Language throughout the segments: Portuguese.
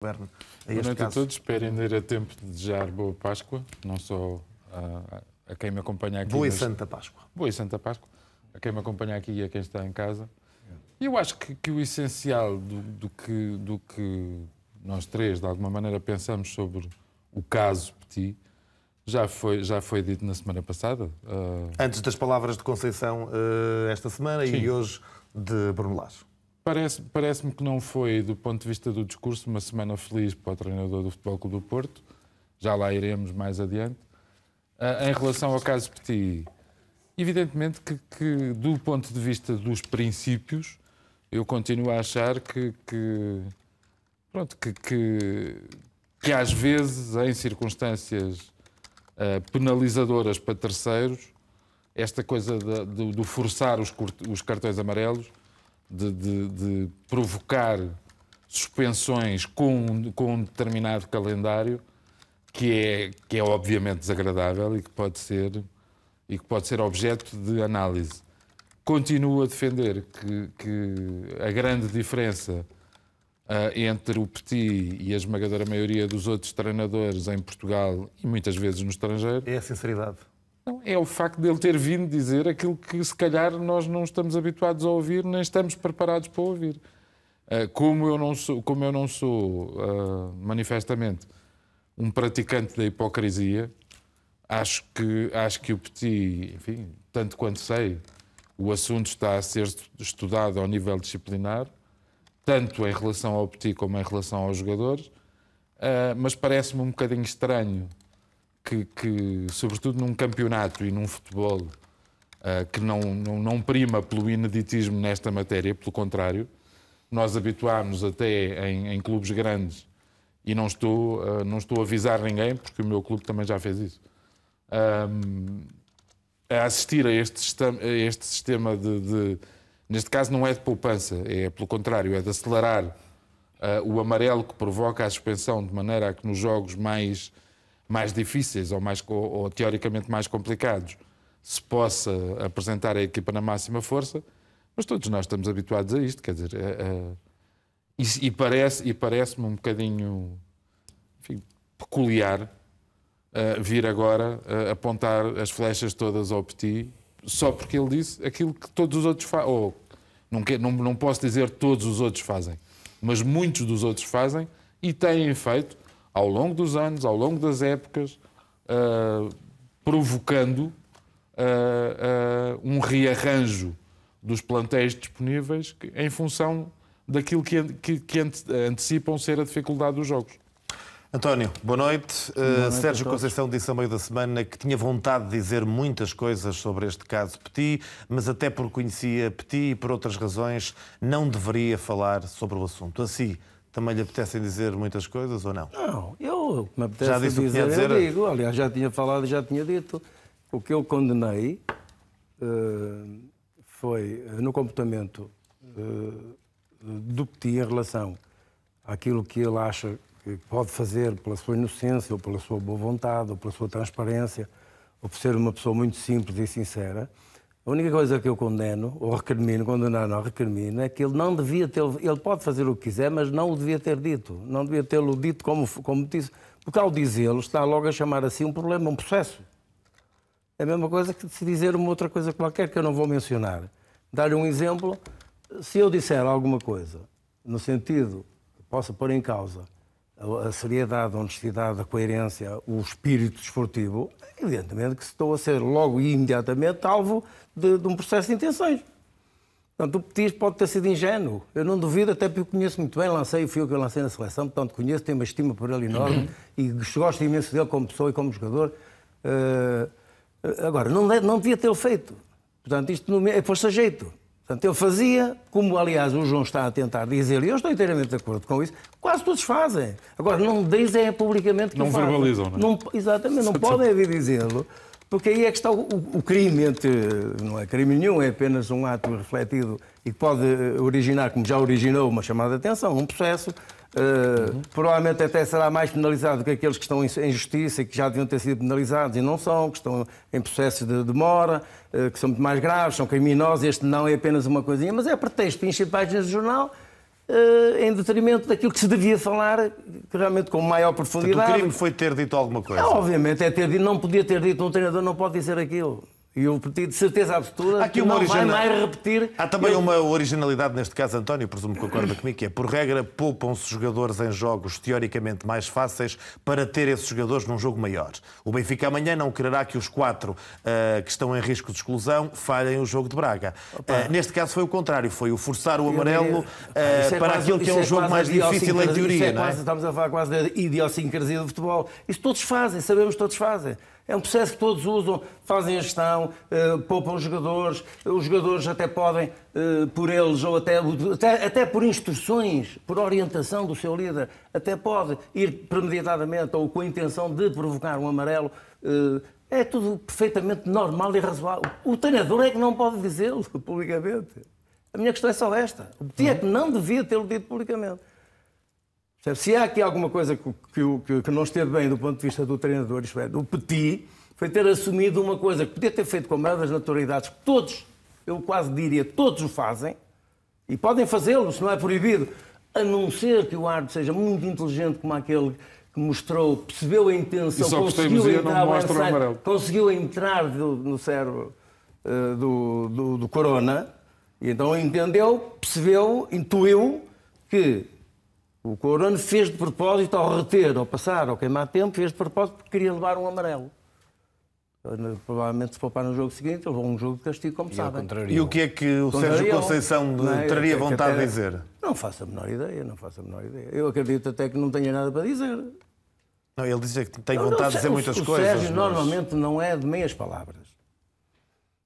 governo. Boa noite a todos. Espero ainda ir a tempo de desejar boa Páscoa, não só a quem me acompanha aqui. Boa e Santa Páscoa. Boa e Santa Páscoa. A quem me acompanha aqui e a quem está em casa. E eu acho que o essencial do que nós três, de alguma maneira, pensamos sobre o caso Petit, já foi dito na semana passada. Antes das palavras de Conceição esta semana. Sim. E hoje de Bruno Lage. Parece-me que não foi, do ponto de vista do discurso, uma semana feliz para o treinador do Futebol Clube do Porto. Já lá iremos mais adiante. Em relação ao caso Petit, evidentemente que do ponto de vista dos princípios, eu continuo a achar que às vezes, em circunstâncias penalizadoras para terceiros, esta coisa do forçar os cartões amarelos, de provocar suspensões com um determinado calendário, que é obviamente desagradável e que pode ser objeto de análise. Continuo a defender que a grande diferença entre o Petit e a esmagadora maioria dos outros treinadores em Portugal e muitas vezes no estrangeiro é a sinceridade. Não, é o facto de ele ter vindo dizer aquilo que se calhar nós não estamos habituados a ouvir, nem estamos preparados para ouvir. Como eu não sou manifestamente um praticante da hipocrisia, acho que o Petit, enfim, tanto quanto sei, o assunto está a ser estudado ao nível disciplinar, tanto em relação ao Petit como em relação aos jogadores, mas parece-me um bocadinho estranho que, sobretudo num campeonato e num futebol que não prima pelo ineditismo nesta matéria, pelo contrário, nós habituámos até em clubes grandes, e não estou a avisar ninguém, porque o meu clube também já fez isso, a assistir a este sistema neste caso não é de poupança, é pelo contrário, é de acelerar o amarelo que provoca a suspensão, de maneira a que nos jogos mais difíceis ou teoricamente mais complicados se possa apresentar a equipa na máxima força, mas todos nós estamos habituados a isto, quer dizer, parece-me um bocadinho, enfim, peculiar vir agora apontar as flechas todas ao Petit só porque ele disse aquilo que todos os outros fazem, ou não posso dizer todos os outros fazem, mas muitos dos outros fazem e têm feito ao longo dos anos, ao longo das épocas, provocando um rearranjo dos plantéis disponíveis em função daquilo que antecipam ser a dificuldade dos jogos. António, boa noite. Sérgio Conceição disse a meio da semana que tinha vontade de dizer muitas coisas sobre este caso Petit, mas até porque conhecia Petit e por outras razões não deveria falar sobre o assunto. Assim, também lhe apetecem dizer muitas coisas ou não? Não, eu me apetece dizer, eu digo. Aliás, já tinha falado e já tinha dito. O que eu condenei foi no comportamento do Petit em relação àquilo que ele acha que pode fazer pela sua inocência, ou pela sua boa vontade, ou pela sua transparência, ou por ser uma pessoa muito simples e sincera. A única coisa que eu condeno, ou recrimino, condenar não recrimino, é que ele não devia ter... Ele pode fazer o que quiser, mas não o devia ter dito. Não devia tê-lo dito como disse. Porque ao dizê-lo, está logo a chamar assim um problema, um processo. É a mesma coisa que se dizer uma outra coisa qualquer que eu não vou mencionar. Dar-lhe um exemplo, se eu disser alguma coisa, no sentido que possa pôr em causa a seriedade, a honestidade, a coerência, o espírito desportivo, evidentemente que estou a ser logo e imediatamente alvo de um processo de intenções. Portanto, o Petit pode ter sido ingênuo. Eu não duvido, até porque o conheço muito bem, fui eu que o lancei na seleção, portanto conheço, tenho uma estima por ele enorme e gosto imenso dele como pessoa e como jogador. Agora, não devia tê-lo feito. Portanto, isto não é fosse a jeito. Portanto, ele fazia, como aliás o João está a tentar dizer, e eu estou inteiramente de acordo com isso, quase todos fazem. Agora, não dizem publicamente que não fazem. Verbalizam, não é? Exatamente, não podem vir dizê-lo, porque aí é que está o crime, não é crime nenhum, é apenas um ato refletido e que pode originar, como já originou, uma chamada de atenção, um processo. Provavelmente até será mais penalizado que aqueles que estão em justiça e que já deviam ter sido penalizados e não são, que estão em processos de demora, que são muito mais graves, são criminosos. Este não é apenas uma coisinha, mas é pretexto, enche páginas do jornal em detrimento daquilo que se devia falar, realmente com maior profundidade. Portanto, o crime foi ter dito alguma coisa. Obviamente, é ter dito, não podia ter dito, um treinador não pode dizer aquilo. E eu pedi de certeza absoluta que não vai mais repetir. Há também uma originalidade neste caso, António, presumo que concorda comigo, que é, por regra, poupam-se jogadores em jogos teoricamente mais fáceis para ter esses jogadores num jogo maior. O Benfica amanhã não quererá que os 4 que estão em risco de exclusão falhem o jogo de Braga. Neste caso foi o contrário, foi o forçar o amarelo para aquilo que é um jogo mais difícil em teoria, não é? Estamos a falar quase da idiosincrasia do futebol. Isso todos fazem, sabemos que todos fazem. É um processo que todos usam, fazem a gestão, poupam os jogadores até podem, por eles, ou até por instruções, por orientação do seu líder, até pode ir premeditadamente ou com a intenção de provocar um amarelo. É tudo perfeitamente normal e razoável. O treinador é que não pode dizê-lo publicamente. A minha questão é só esta. O Petit é que não devia tê-lo dito publicamente. Se há aqui alguma coisa que não esteve bem do ponto de vista do treinador, isto é, do Petit, foi ter assumido uma coisa que podia ter feito com a maioria das naturalidades, que todos, eu quase diria, todos o fazem, e podem fazê-lo, se não é proibido, a não ser que o árbitro seja muito inteligente como aquele que mostrou, percebeu a intenção, conseguiu entrar no cérebro do Corona, e então entendeu, percebeu, intuiu que o Corona fez de propósito, ao reter, ao passar, ao queimar tempo, fez de propósito porque queria levar um amarelo. Provavelmente, se poupar no jogo seguinte, levou um jogo de castigo, como sabem. E o que é que o Sérgio Conceição teria vontade de dizer? Não faço a menor ideia, não faço a menor ideia. Eu acredito até que não tenha nada para dizer. Não, ele diz que tem vontade de dizer muitas coisas. O Sérgio normalmente não é de meias palavras.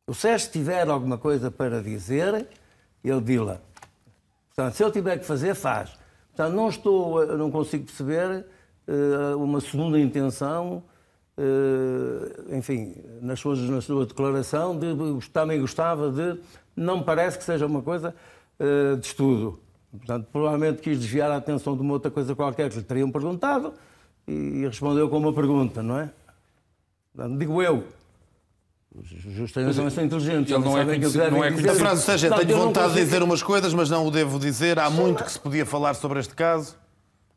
O Sérgio, se tiver alguma coisa para dizer, ele diz-la. Portanto, se ele tiver que fazer, faz. Portanto, não consigo perceber uma segunda intenção, enfim, na sua declaração, também gostava de, não me parece que seja uma coisa de estudo. Portanto, provavelmente quis desviar a atenção de uma outra coisa qualquer que lhe teriam perguntado e respondeu com uma pergunta, não é? Portanto, digo eu. Os treinadores também são inteligentes. Ele não é dizer. A frase seja, tenho vontade de dizer umas coisas, mas não o devo dizer. Há muito que se podia falar sobre este caso.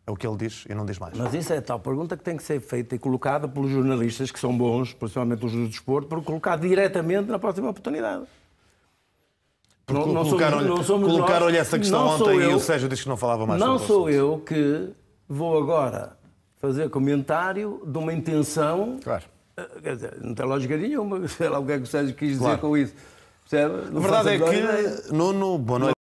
É o que ele diz e não diz mais. Mas isso é tal pergunta que tem que ser feita e colocada pelos jornalistas, que são bons, principalmente os do desporto, para colocar diretamente na próxima oportunidade. Colocaram-lhe essa questão ontem e o Sérgio disse que não falava mais sobre isso. Não sou eu que vou agora fazer comentário de uma intenção... Claro. Quer dizer, não tem lógica nenhuma, sei lá o que é que o Sérgio quis dizer com isso. Percebe? A verdade é que, Nuno, boa noite.